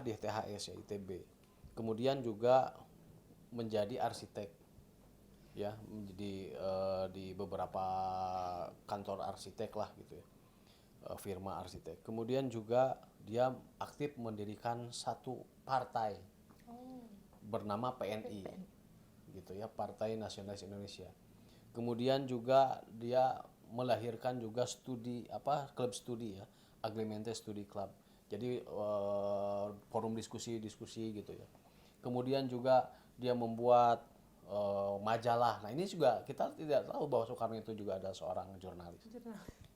di THS ya ITB. Kemudian juga menjadi arsitek ya, menjadi di beberapa kantor arsitek lah gitu ya, firma arsitek. Kemudian juga dia aktif mendirikan satu partai bernama PNI gitu ya, Partai Nasionalis Indonesia. Kemudian juga dia melahirkan juga studi apa klub studi ya, Aglemente Studi Club. Jadi forum diskusi-diskusi gitu ya. Kemudian juga dia membuat majalah. Nah, ini juga kita tidak tahu bahwa Soekarno itu juga ada seorang jurnalis.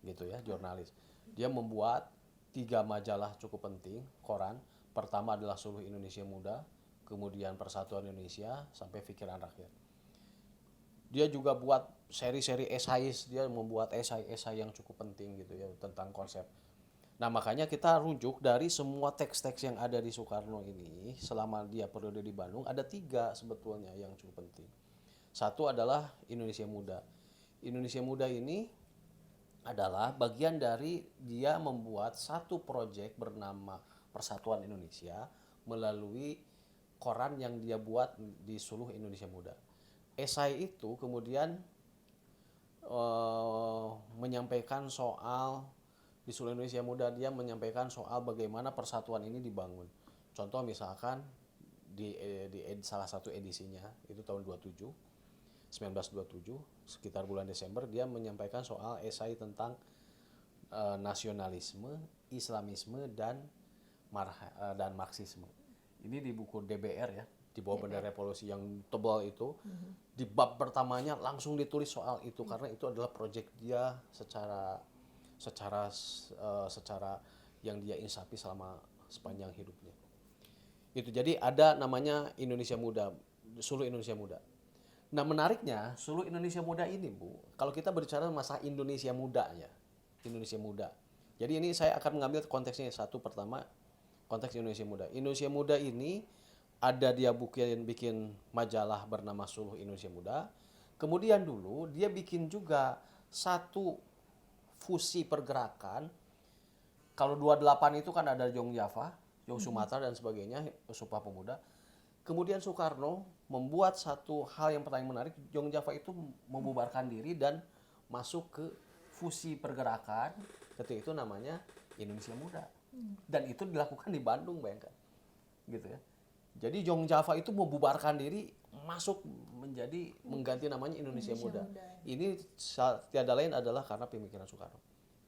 Gitu ya, jurnalis. Dia membuat 3 majalah cukup penting, koran. Pertama adalah Suluh Indonesia Muda, kemudian Persatuan Indonesia, sampai Pikiran Rakyat. Dia juga buat seri-seri esais, dia membuat esai-esai yang cukup penting gitu ya tentang konsep. Nah, makanya kita rujuk dari semua teks-teks yang ada di Soekarno ini selama dia periode di Bandung, ada 3 sebetulnya yang cukup penting. Satu adalah Indonesia Muda. Indonesia Muda ini adalah bagian dari dia membuat satu proyek bernama Persatuan Indonesia melalui koran yang dia buat di Suluh Indonesia Muda. Esai itu kemudian menyampaikan soal di Suluh Indonesia Muda, dia menyampaikan soal bagaimana persatuan ini dibangun. Contoh misalkan di salah satu edisinya itu tahun 1927 sekitar bulan Desember, dia menyampaikan soal esai tentang nasionalisme, Islamisme dan Marxisme. Ini di buku DBR ya, di bawah bendera revolusi yang tebal itu. Di bab pertamanya langsung ditulis soal itu karena itu adalah proyek dia secara yang dia insapi selama sepanjang hidupnya. Itu jadi ada namanya Indonesia Muda, Suluh Indonesia Muda. Nah, menariknya Suluh Indonesia Muda ini, Bu, kalau kita berbicara masalah Indonesia Muda ya, Indonesia Muda. Jadi ini saya akan mengambil konteksnya satu, pertama konteks Indonesia Muda. Indonesia Muda ini ada dia bikin majalah bernama Suluh Indonesia Muda. Kemudian dulu dia bikin juga satu fusi pergerakan. Kalau 28 itu kan ada Jong Java, Jong Sumatera dan sebagainya, Sumpah Pemuda. Kemudian Soekarno membuat satu hal yang paling menarik, Jong Java itu membubarkan diri dan masuk ke fusi pergerakan, ketika itu namanya Indonesia Muda. Dan itu dilakukan di Bandung, bayangkan. Gitu ya. Jadi Jong Java itu membubarkan diri, masuk menjadi mengganti namanya Indonesia Muda. Ini tiada lain adalah karena pemikiran Soekarno.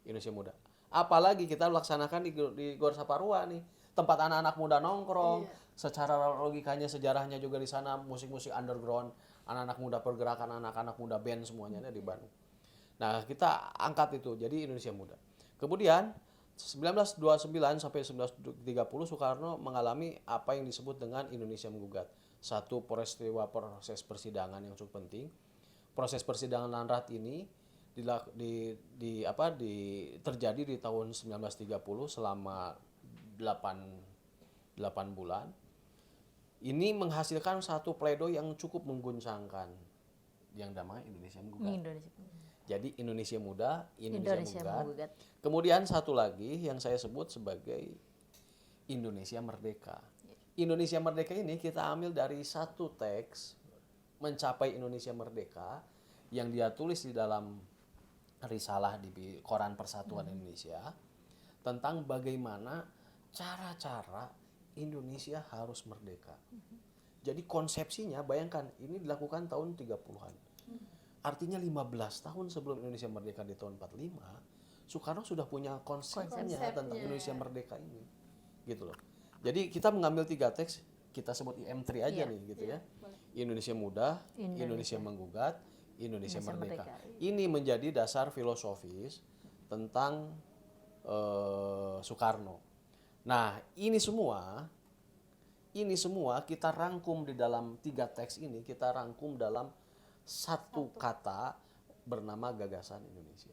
Indonesia Muda. Apalagi kita laksanakan di Gor Saparua nih, tempat anak-anak muda nongkrong. Secara logikanya, sejarahnya juga di sana, musik-musik underground, anak-anak muda pergerakan, anak-anak muda band semuanya di Bandung. Nah, kita angkat itu jadi Indonesia Muda. Kemudian 1929 sampai 1930 Soekarno mengalami apa yang disebut dengan Indonesia Menggugat. Satu peristiwa proses persidangan yang cukup penting. Proses persidangan Landrat ini terjadi di tahun 1930 selama 8 bulan. Ini menghasilkan satu pledoi yang cukup mengguncangkan yang namanya Indonesia Menggugat. Jadi Indonesia Muda, Indonesia Menggugat. Kemudian satu lagi yang saya sebut sebagai Indonesia Merdeka. Indonesia Merdeka ini kita ambil dari satu teks Mencapai Indonesia Merdeka yang dia tulis di dalam risalah di Koran Persatuan Indonesia tentang bagaimana cara-cara Indonesia harus merdeka. Jadi konsepsinya, bayangkan ini dilakukan tahun 30-an. Artinya 15 tahun sebelum Indonesia merdeka di tahun 45, Soekarno sudah punya konsepnya tentang Indonesia merdeka ini. Gitu loh. Jadi kita mengambil 3 teks, kita sebut IM3 aja nih gitu ya. Indonesia Muda, Indonesia Menggugat, Indonesia Merdeka. Ini menjadi dasar filosofis tentang Soekarno. Nah, ini semua kita rangkum di dalam 3 teks ini, kita rangkum dalam satu kata bernama gagasan Indonesia.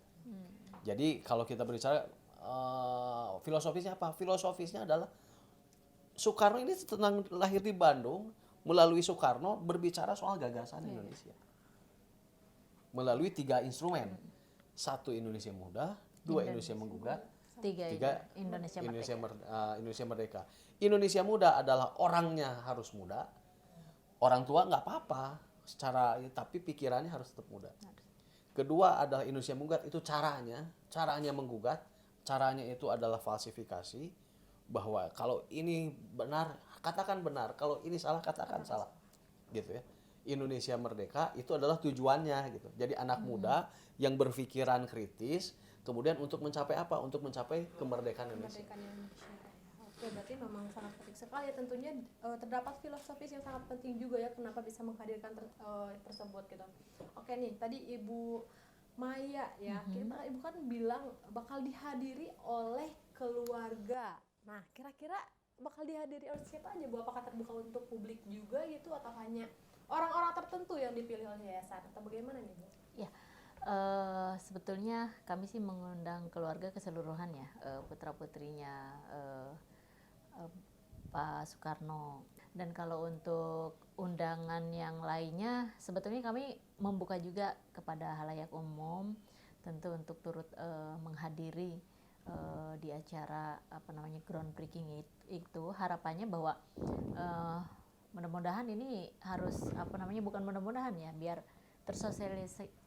Jadi kalau kita berbicara filosofisnya apa? Filosofisnya adalah Soekarno ini tentang lahir di Bandung, melalui Soekarno berbicara soal gagasan Indonesia. Melalui 3 instrumen. 1 Indonesia Muda, 2 Indonesia Menggugat, Tiga Tiga, Indonesia Merdeka. Indonesia Merdeka. Indonesia Muda adalah orangnya harus muda, orang tua nggak apa-apa secara, tapi pikirannya harus tetap muda. Kedua adalah Indonesia Menggugat, itu caranya menggugat, caranya itu adalah falsifikasi, bahwa kalau ini benar katakan benar, kalau ini salah katakan salah, gitu ya. Indonesia Merdeka itu adalah tujuannya gitu. Jadi anak muda yang berpikiran kritis, kemudian untuk mencapai apa? Untuk mencapai kemerdekaan Indonesia. Kemerdekaan Indonesia. Oke, berarti memang sangat penting sekali ya. Tentunya terdapat filosofis yang sangat penting juga ya kenapa bisa menghadirkan tersebut gitu. Oke nih, tadi Ibu Maya ya, kita Ibu kan bilang bakal dihadiri oleh keluarga. Nah, kira-kira bakal dihadiri oleh siapa aja Bu? Apakah terbuka untuk publik juga gitu atau hanya orang-orang tertentu yang dipilih oleh yayasan atau bagaimana nih Bu? Ya, sebetulnya kami sih mengundang keluarga keseluruhan ya, putra putrinya Pak Soekarno. Dan kalau untuk undangan yang lainnya, sebetulnya kami membuka juga kepada halayak umum, tentu untuk turut menghadiri di acara groundbreaking itu. Harapannya bahwa mudah-mudahan ini harus bukan mudah-mudahan ya, biar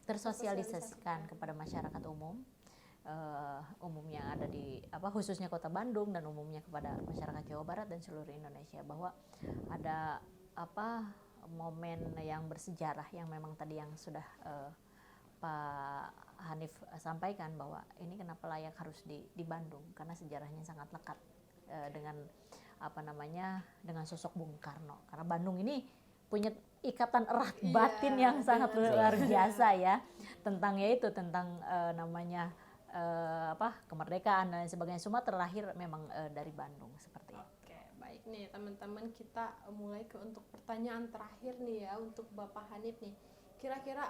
tersosialisasikan kepada masyarakat umum, umum yang ada di khususnya Kota Bandung dan umumnya kepada masyarakat Jawa Barat dan seluruh Indonesia, bahwa ada momen yang bersejarah yang memang tadi yang sudah Pak Hanif sampaikan, bahwa ini kenapa layak harus di Bandung, karena sejarahnya sangat lekat dengan dengan sosok Bung Karno, karena Bandung ini punya ikatan erat batin yang sangat luar biasa ya, tentang kemerdekaan dan sebagainya, semua terlahir memang dari Bandung seperti itu. Oke, baik nih teman-teman, kita mulai untuk pertanyaan terakhir nih ya untuk Bapak Hanif nih. Kira-kira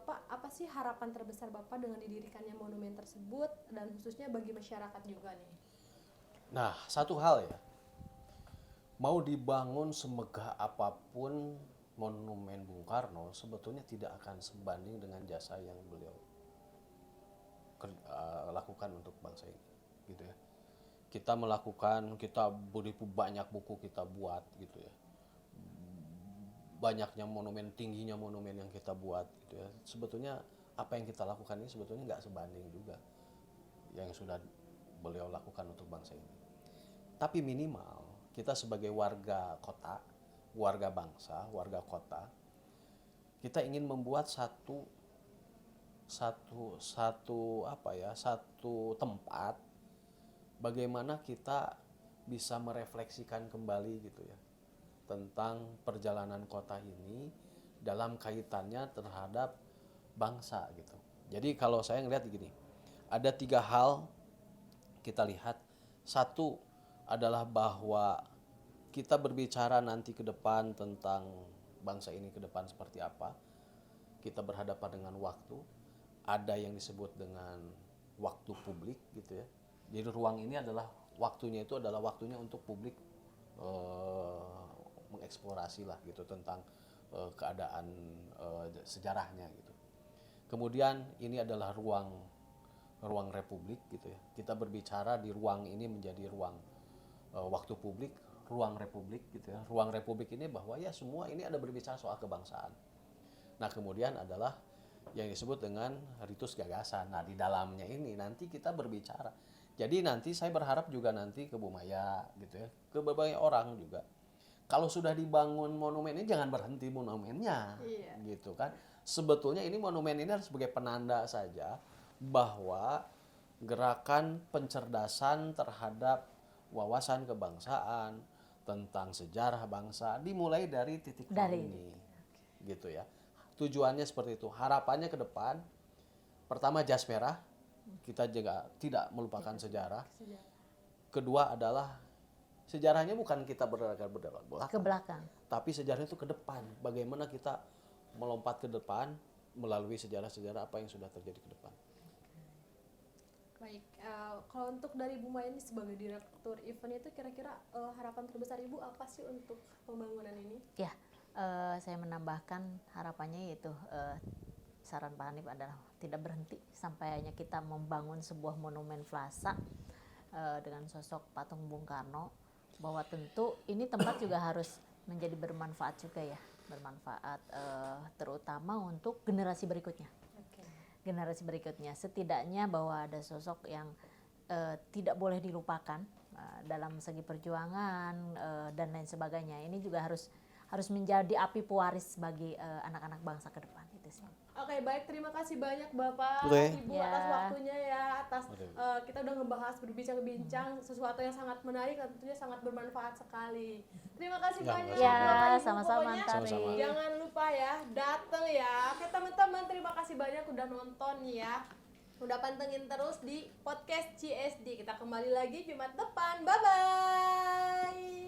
Pak, apa sih harapan terbesar Bapak dengan didirikannya monumen tersebut dan khususnya bagi masyarakat juga nih? Nah, satu hal ya, mau dibangun semegah apapun monumen Bung Karno, sebetulnya tidak akan sebanding dengan jasa yang beliau lakukan untuk bangsa ini, gitu ya. Kita banyak buku kita buat, gitu ya. Banyaknya monumen, tingginya monumen yang kita buat, gitu ya. Sebetulnya apa yang kita lakukan ini sebetulnya nggak sebanding juga yang sudah beliau lakukan untuk bangsa ini. Tapi minimal kita sebagai warga kota, warga bangsa, warga kota, kita ingin membuat satu tempat bagaimana kita bisa merefleksikan kembali, gitu ya, tentang perjalanan kota ini dalam kaitannya terhadap bangsa, gitu. Jadi kalau saya ngelihat gini, ada 3 hal kita lihat. Satu adalah bahwa kita berbicara nanti ke depan tentang bangsa ini ke depan seperti apa. Kita berhadapan dengan waktu, ada yang disebut dengan waktu publik, gitu ya. Jadi ruang ini adalah waktunya untuk publik mengeksplorasi lah, gitu, tentang keadaan sejarahnya, gitu. Kemudian ini adalah ruang republik, gitu ya. Kita berbicara di ruang ini menjadi ruang waktu publik, ruang republik, gitu ya. Ruang republik ini bahwa ya semua ini ada berbicara soal kebangsaan. Nah, kemudian adalah yang disebut dengan ritus gagasan. Nah, di dalamnya ini nanti kita berbicara. Jadi nanti saya berharap juga nanti ke Bu Maya, gitu ya, ke berbagai orang juga. Kalau sudah dibangun monumen ini jangan berhenti monumennya, gitu kan. Sebetulnya ini monumen ini sebagai penanda saja bahwa gerakan pencerdasan terhadap wawasan kebangsaan, tentang sejarah bangsa dimulai dari titik ini, gitu ya. Tujuannya seperti itu. Harapannya ke depan, pertama jas merah, kita juga tidak melupakan sejarah. Kedua adalah sejarahnya bukan kita ke belakang, tapi sejarahnya itu ke depan. Bagaimana kita melompat ke depan melalui sejarah-sejarah apa yang sudah terjadi ke depan. Baik, kalau untuk dari Bu Maya ini sebagai direktur event itu kira-kira harapan terbesar Ibu apa sih untuk pembangunan ini? Ya, saya menambahkan harapannya yaitu saran Pak Hanif adalah tidak berhenti sampai hanya kita membangun sebuah monumen plaza, dengan sosok patung Bung Karno, bahwa tentu ini tempat juga harus menjadi bermanfaat juga ya, bermanfaat terutama untuk generasi berikutnya. Generasi berikutnya, setidaknya bahwa ada sosok yang tidak boleh dilupakan dalam segi perjuangan dan lain sebagainya. Ini juga harus menjadi api pewaris bagi anak-anak bangsa ke depan itu sih. Oke, baik, terima kasih banyak Bapak, Oke. Ibu Ya. atas waktunya ya, atas Oke. kita udah ngebahas berbincang-bincang sesuatu yang sangat menarik dan tentunya sangat bermanfaat sekali. Terima kasih Ya, banyak makasih. Bapak, Ya, Ibu. sama-sama Pokoknya Tari. Sama-sama. jangan lupa ya, datang ya. Oke teman-teman, terima kasih banyak udah nonton ya. Udah pantengin terus di podcast CSD. Kita kembali lagi Jumat depan. Bye-bye.